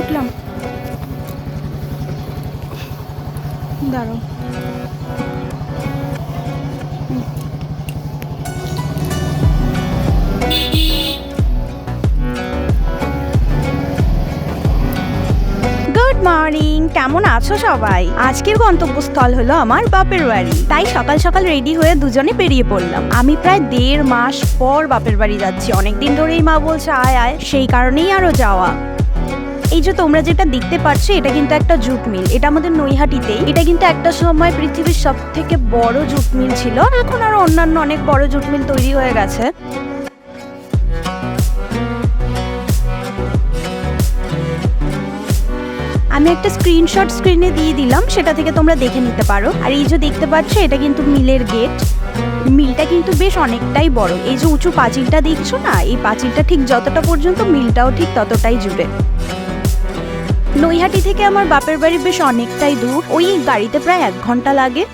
উঠলাম, দাঁড়াও। Good morning, কেমন আছো সবাই? আজকের গন্তব্যস্থল হলো আমার বাপের বাড়ি। তাই সকাল সকাল রেডি হয়ে দুজনে বেরিয়ে পড়লাম। আমি প্রায় 1.5 মাস পর বাপের বাড়ি যাচ্ছি। অনেকদিন ধরেই মা বলছে আয় আয়, সেই কারণেই আরো যাওয়া। এই যে তোমরা যেটা দেখতে পাচ্ছ, এটা কিন্তু একটা জুট মিল। এটা আমাদের নৈহাটিতেই। এটা কিন্তু একটা সময় পৃথিবীর সব থেকে বড় জুট মিল ছিল। এখন আরো অন্যান্য অনেক বড় জুট মিল তৈরি হয়ে গেছে। আমি একটা স্ক্রিনশট স্ক্রিনে দিয়ে দিলাম, সেটা থেকে তোমরা দেখে নিতে পারো। আর এই যে দেখতে পাচ্ছ, এটা কিন্তু মিলের গেট। মিলটা কিন্তু বেশ অনেকটাই বড়। এই যে উঁচু পাঁচিলটা দেখছো না, এই পাঁচিলটা ঠিক যতটা পর্যন্ত, মিলটাও ঠিক ততটাই জুড়ে। নৈহাটি থেকে আমার বাপের বাড়ি বেশ অনেকটাই দূর, ওই গাড়িতে প্রায় 1 ঘন্টা লাগে।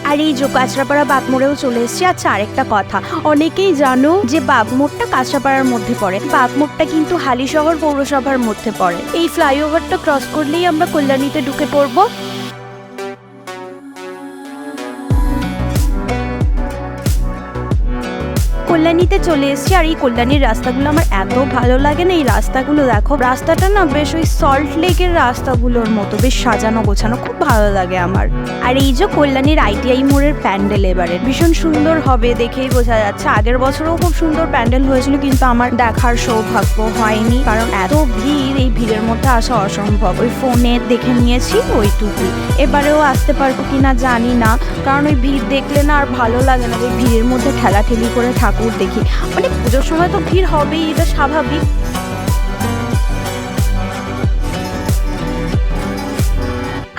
আর এই যে কাঁচরাপাড়া বাগমোড়েও চলে এসেছি। আচ্ছা, আরেকটা কথা, অনেকেই জানো যে বাগমোড়টা কাঁচরাপাড়ার মধ্যে পড়ে। বাগমোড়টা কিন্তু হালিশহর পৌরসভার মধ্যে পড়ে। এই ফ্লাইওভারটা ক্রস করলেই আমরা কল্যাণীতে ঢুকে পড়বো। কল্যাণীতে চলে এসেছি। আর এই কল্যাণীর রাস্তাগুলো আমার এত ভালো লাগে না। এই রাস্তাগুলো দেখো, রাস্তাটা না বেশ ওই সল্ট লেকের রাস্তাগুলোর মতো, বেশ সাজানো গোছানো, খুব ভালো লাগে আমার। আর এই যে কল্যাণীর ITI মোড়ের প্যান্ডেল এবারে ভীষণ সুন্দর হবে, দেখেই বোঝা যাচ্ছে। আগের বছরও খুব সুন্দর প্যান্ডেল হয়েছিল, কিন্তু আমার দেখার সৌভাগ্য হয়নি, কারণ এত ভিড়, এই ভিড়ের মধ্যে আসা অসম্ভব। ওই ফোনে দেখে নিয়েছি ওইটুকুই। এবারেও আসতে পারবো কিনা জানি না, কারণ ওই ভিড় দেখলে না আর ভালো লাগে না। ওই ভিড়ের মধ্যে ঠেলাঠেলি করে ঠাকুর দেখি, মানে পুজোর সময় তো ভিড় হবেই, এটা স্বাভাবিক।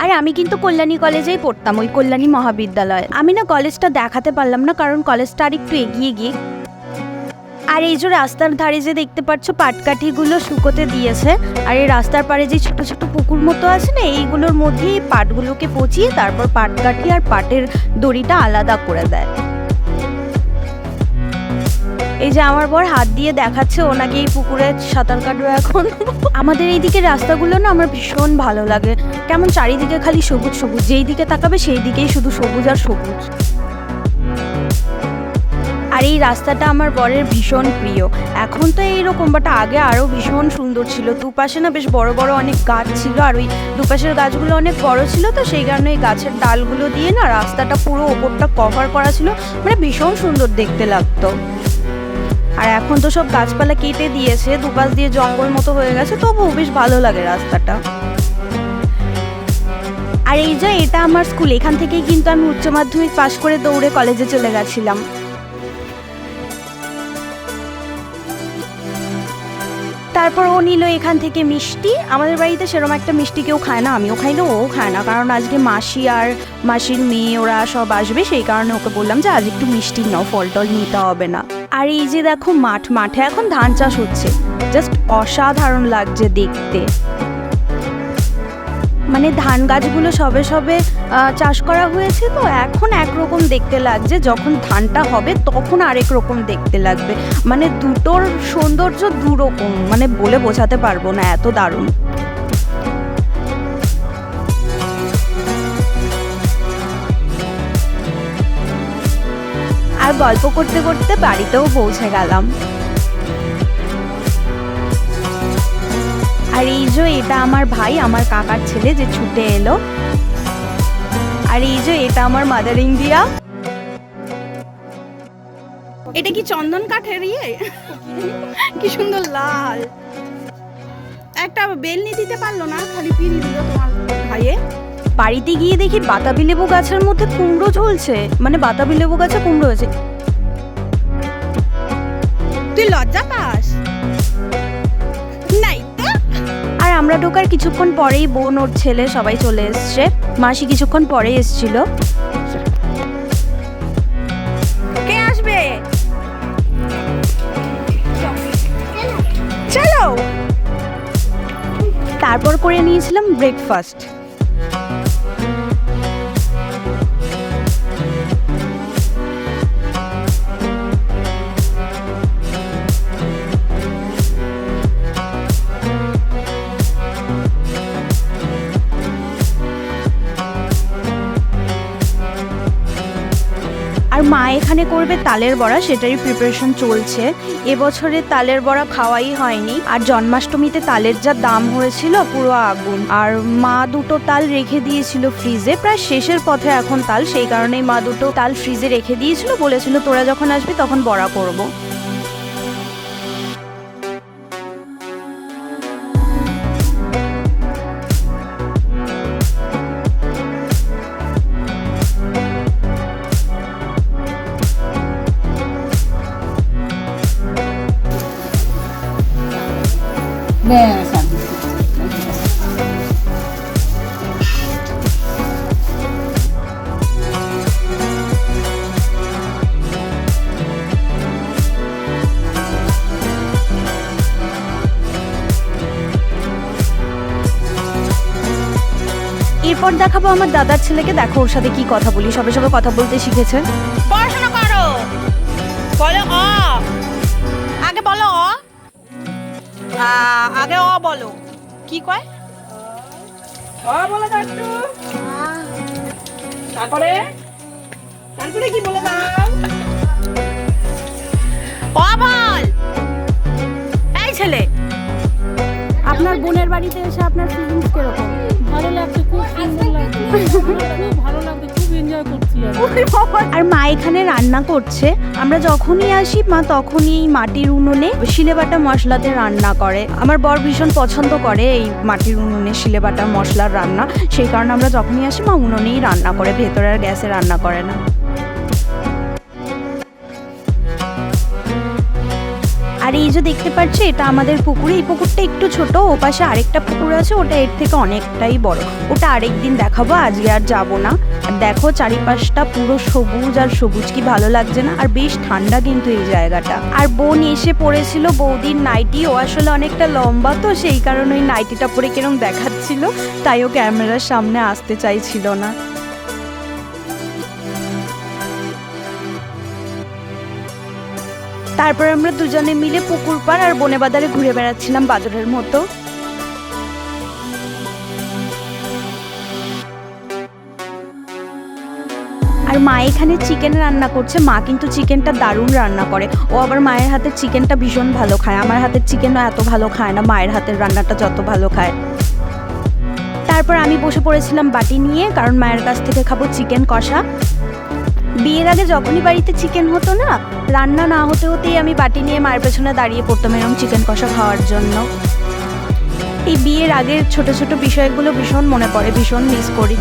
আর আমি কিন্তু কল্যাণী কলেজেই পড়তাম, ওই কল্যাণী মহাবিদ্যালয়। আমি না কলেজটা দেখাতে পারলাম না, কারণ কলেজটা আর একটু এগিয়ে গিয়ে। আর এই যে রাস্তার ধারে যে দেখতে পাচ্ছ, পাটকাঠিগুলো শুকোতে দিয়েছে। আর এই রাস্তার পাড়ে যে ছোট ছোট পুকুর মতো আছে না, এইগুলোর মধ্যে এই পাটগুলোকে পচিয়ে তারপর পাটকাঠি আর পাটের দড়িটা আলাদা করে দেয়। এই যে আমার বর হাত দিয়ে দেখাচ্ছে ও নাকি এই পুকুরে সাঁতার কাটবে এখন। আমাদের এইদিকে রাস্তাগুলো না আমার ভীষণ ভালো লাগে, কেমন চারিদিকে খালি সবুজ সবুজ, যেই দিকে তাকাবে সেই দিকেই শুধু সবুজ আর সবুজ। আর এই রাস্তাটা আমার বরের ভীষণ প্রিয়। এখন তো এইরকম, বাট আগে আরো ভীষণ সুন্দর ছিল। দুপাশে না বেশ বড় বড় অনেক গাছ ছিল, আর ওই দুপাশের গাছগুলো অনেক বড় ছিল, তো সেই কারণে এই গাছের ডালগুলো দিয়ে না রাস্তাটা পুরো ওপরটা কভার করা ছিল, মানে ভীষণ সুন্দর দেখতে লাগতো। আর এখন তো সব গাছপালা কেটে দিয়েছে, দুপাশ দিয়ে জঙ্গল মতো হয়ে গেছে, তবুও বেশ ভালো লাগে রাস্তাটা। আর এই যে এটা আমার স্কুল, এখান থেকেই কিন্তু আমি উচ্চ মাধ্যমিক পাশ করে দৌড়ে কলেজে চলে গেছিলাম। তারপর ও নিল এখান থেকে মিষ্টি। আমাদের বাড়িতে সেরকম একটা মিষ্টি কেউ খায় না, আমিও খাই না, ও খায় না, কারণ আজকে মাসি আর মাসির মেয়ে ওরা সব আসবে, সেই কারণে ওকে বললাম যে আজ একটু মিষ্টি নাও, ফল টল নিতে হবে না। আর এই যে দেখো মাঠে এখন ধান চাষ হচ্ছে, জাস্ট অসাধারণ লাগছে দেখতে। মানে ধান গাছগুলো সবে সবে চাষ করা হয়েছে, তো এখন একরকম দেখতে লাগছে, যখন ধানটা হবে তখন আরেক রকম দেখতে লাগবে। মানে দুটোর সৌন্দর্য দুরকম, মানে বলে বোঝাতে পারবো না, এত দারুণ। আর গল্প করতে করতে বাড়িতেও পৌঁছে গেলাম। আর এই যে এটা আমার ভাই, আমার কাকার ছেলে যে ছুটে এলো। আর এই যে এটা আমার মাদার ইন্ডিয়া। এটা কি চন্দন কাঠের ইয়ে? কি সুন্দর লাল। একটা বেলনি দিতে পারলো না, খালি পিড়ি দিল তোমার ভাইয়ে। বাড়িতে গিয়ে দেখি বাতাবি লেবু গাছের মধ্যে কুমড়ো ঝুলছে, মানে বাতাবি লেবু গাছে কুমড়ো হয়েছে। তুই লজ্জা পাস? নাই। আর আমরা ঢোকার কিছুক্ষণ পরেই বোন ওর ছেলে সবাই চলে এসছে। মাসি কিছুক্ষণ পরে এসছিল। কে আসবে? চলো। তারপর করে নিয়েছিলাম ব্রেকফাস্ট। এখানে করবে তালের বড়া, সেটারই প্রিপারেশন চলছে। এবছরে তালের বড়া খাওয়াই হয়নি, আর জন্মাষ্টমীতে তালের যা দাম হয়েছিল পুরো আগুন। আর মা দুটো তাল রেখে দিয়েছিল ফ্রিজে, প্রায় শেষের পথে এখন তাল, সেই কারণেই মা দুটো তাল ফ্রিজে রেখে দিয়েছিল, বলেছিল তোরা যখন আসবি তখন বড়া করবো। এরপর দেখাবো আমার দাদার ছেলেকে, দেখো ওর সাথে কি কথা বলি, সবে সবে কথা বলতে শিখেছে। পড়াশোনা করো, বলো অ, আগে বলো অ, আগে অ বলো, কি কয় অ বলো একটু, তারপরে তারপরে কি বলে দাও, অ বল। এই ছেলে, আপনার বোনের বাড়িতে এসে আপনার ফিলিংস কিরকম? ভালো লাগছে, খুব সুন্দর লাগছে, খুব ভালো লাগছে, খুব এনজয় করছি। আর মা এখানে রান্না করছে, আমরা যখনই আসি মা তখনই এই মাটির উনুনে শিলেবাটা মশলাতে রান্না করে। আমার বর ভীষণ পছন্দ করে এই মাটির উনুনে শিলেবাটা মশলার রান্না, সেই কারণে আমরা যখনই আসি মা উনুনেই রান্না করে, ভেতরে আর গ্যাসে রান্না করে না। আর এই যে দেখতে পাচ্ছি এটা আমাদের পুকুর, এই পুকুরটা একটু ছোট, ও পাশে আরেকটা পুকুর আছে, ওটা এর থেকে অনেকটাই বড়, ওটা আরেকদিন দেখাবো, আজকে আর যাবো না। আর দেখো চারিপাশটা পুরো সবুজ আর সবুজ, কি ভালো লাগছে না? আর বেশ ঠান্ডা কিন্তু এই জায়গাটা। আর বোন এসে পড়েছিল বৌদির নাইটি, ও আসলে অনেকটা লম্বা তো সেই কারণে ওই নাইটিটা পরে কিরম দেখাচ্ছিল, তাই ও ক্যামেরার সামনে আসতে চাইছিল না। তারপর আমরা দুজনে মিলে পুকুর পাড় আর বনে বাজারে ঘুরে বেড়াচ্ছিলাম বাদরের মতো। আর মা এখানে চিকেন রান্না করছে, মা কিন্তু চিকেনটা দারুণ রান্না করে, ও আবার মায়ের হাতের চিকেনটা ভীষণ ভালো খায়, আমার হাতের চিকেনও এত ভালো খায় না, মায়ের হাতের রান্নাটা যত ভালো খায়। তারপর আমি বসে পড়েছিলাম বাটি নিয়ে, কারণ মায়ের কাছ থেকে খাবো চিকেন কষা। বিয়ের আগে যখনই বাড়িতে চিকেন হতো না, রান্না না হতে হতেই আমি বাটি নিয়ে মায়ের পেছনে দাঁড়িয়ে পড়তাম এরকম চিকেন কষা খাওয়ার জন্য। এই বিয়ের আগের ছোট ছোট বিষয়গুলো ভীষণ মনে পড়ে, ভীষণ মিস করি।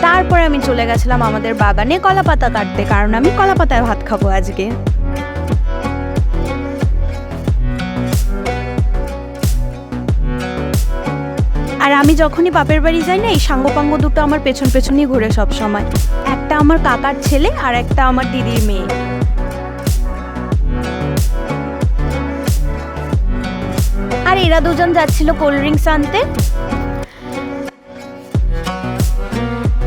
তারপরে আমি চলে গেছিলাম আমাদের বাগানে কলা পাতা কাটতে, কারণ আমি কলা পাতায় ভাত খাবো আজকে। আর আমি যখনই বাপের বাড়ি যাই না, এই সাঙ্গপাঙ্গ দুটো আমার পেছন পেছনই ঘুরে সব সময়, একটা আমার কাকার ছেলে আর একটা আমার দিদির মেয়ে। আর এরা দুজন যাচ্ছিল কোল্ড ড্রিঙ্কস আনতে।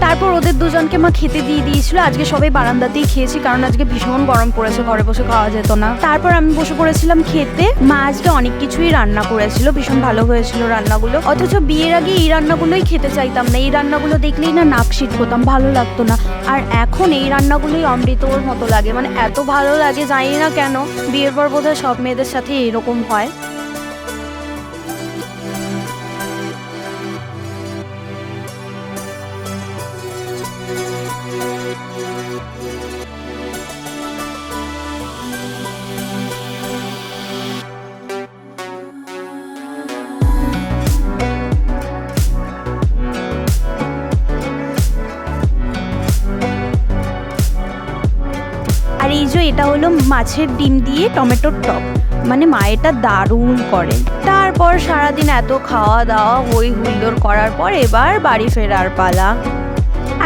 তারপর ওদের দুজনকে মা খেতে দিয়ে দিয়েছিল, আজকে সবাই বারান্দাতেই খেয়েছি, কারণ আজকে ভীষণ গরম পড়েছে, ঘরে বসে খাওয়া যেত না। তারপর আমি বসে পড়েছিলাম খেতে। মা আজকে অনেক কিছুই রান্না করেছিল, ভীষণ ভালো হয়েছিল রান্নাগুলো, অথচ বিয়ের আগে এই রান্নাগুলোই খেতে চাইতাম না, এই রান্নাগুলো দেখলেই না নাক শীত হতাম, ভালো লাগতো না। আর এখন এই রান্নাগুলোই অমৃতর মতো লাগে, মানে এত ভালো লাগে, জানি না কেন, বিয়ের পর বোধহয় সব মেয়েদের সাথে এরকম হয়। আর এই যে এটা হলো মাছের ডিম দিয়ে টমেটোর টক, মানে মা এটা দারুণ করে। তারপর সারাদিন এত খাওয়া দাওয়া হই হুল্লোড় করার পর এবার বাড়ি ফেরার পালা।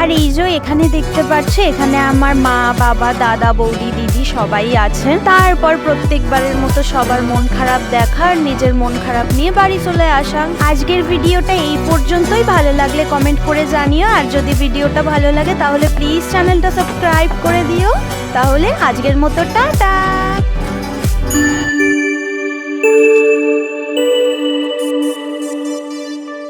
আর এই যে এখানে দেখতে পাচ্ছে, এখানে আমার মা বাবা দাদা বৌদি দিদি সবাই আছেন। তারপর প্রত্যেকবারের মতো সবার মন খারাপ দেখা আর নিজের মন খারাপ নিয়ে বাড়ি চলে আসা। আজকের ভিডিওটা এই পর্যন্তই। ভালো লাগলে কমেন্ট করে জানিও, আর যদি ভিডিওটা ভালো লাগে তাহলে প্লিজ চ্যানেলটা সাবস্ক্রাইব করে দিও। তাহলে আজকের মতো টাটা।